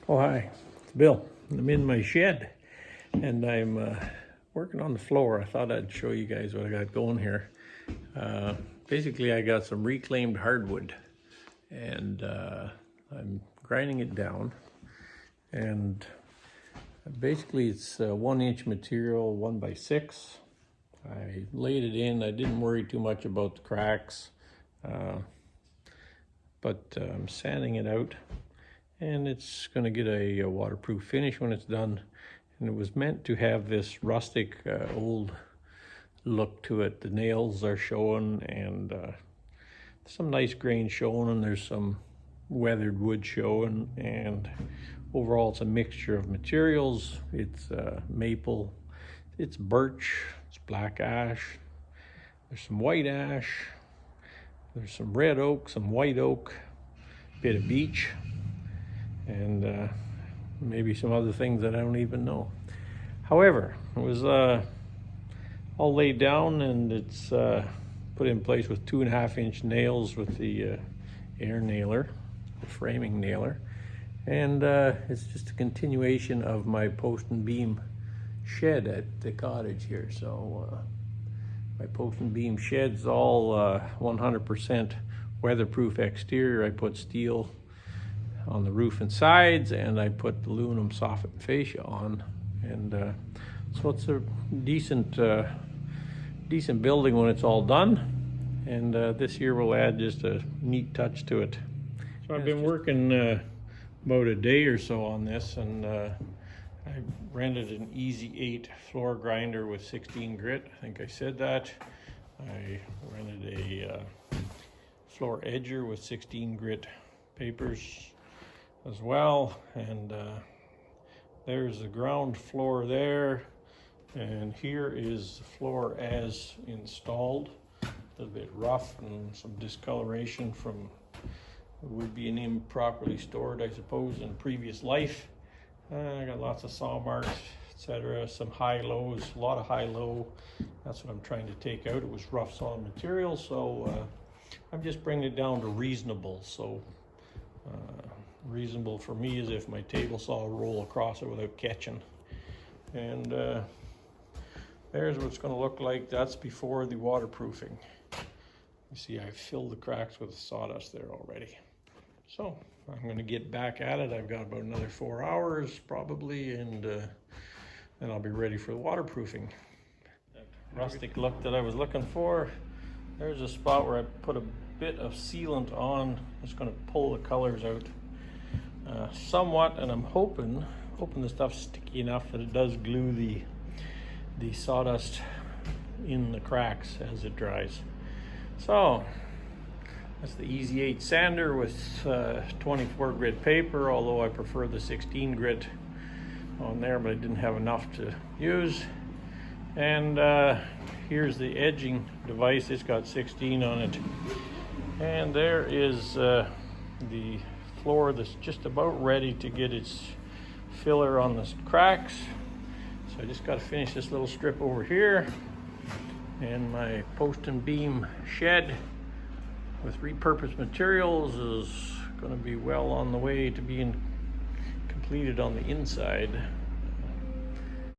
Oh, hi, it's Bill. I'm in my shed and I'm working on the floor. I thought I'd show you guys what I got going here. Basically, I got some reclaimed hardwood and I'm grinding it down. And basically, it's 1-inch material, 1x6. I laid it in. I didn't worry too much about the cracks, but I'm sanding it out. And it's going to get a waterproof finish when it's done. And it was meant to have this rustic old look to it. The nails are showing and some nice grain showing, and there's some weathered wood showing, and overall it's a mixture of materials. It's maple, it's birch, it's black ash, there's some white ash, there's some red oak, some white oak, bit of beech, and maybe some other things that I don't even know. However, it was all laid down, and it's put in place with 2.5-inch nails with the air nailer, the framing nailer, and it's just a continuation of my post and beam shed at the cottage here. So my post and beam shed's all 100% weatherproof exterior. I put steel on the roof and sides, and I put aluminum soffit and fascia on, and so it's a decent building when it's all done. And this year we'll add just a neat touch to it. So I've been working about a day or so on this, and I rented an Easy 8 floor grinder with 16 grit. I think I said that. I rented a floor edger with 16 grit papers as well, and there's the ground floor there, and here is the floor as installed. A little bit rough and some discoloration from would be an improperly stored, I suppose, in previous life. I got lots of saw marks, etc. Some high lows, a lot of high low. That's what I'm trying to take out. It was rough sawn material, so I'm just bringing it down to reasonable. So reasonable for me is if my table saw roll across it without catching. And there's what it's going to look like. That's before the waterproofing. You see, I filled the cracks with sawdust there already. So I'm going to get back at it. I've got about another 4 hours probably, and then I'll be ready for the waterproofing. That rustic look that I was looking for. There's a spot where I put a bit of sealant on. It's going to pull the colors out somewhat, and I'm hoping the stuff's sticky enough that it does glue the sawdust in the cracks as it dries. So that's the Easy 8 sander with 24 grit paper, although I prefer the 16 grit on there, but I didn't have enough to use. And here's the edging device. It's got 16 on it. And there is the floor that's just about ready to get its filler on the cracks. So I just got to finish this little strip over here. And my post and beam shed with repurposed materials is going to be well on the way to being completed on the inside.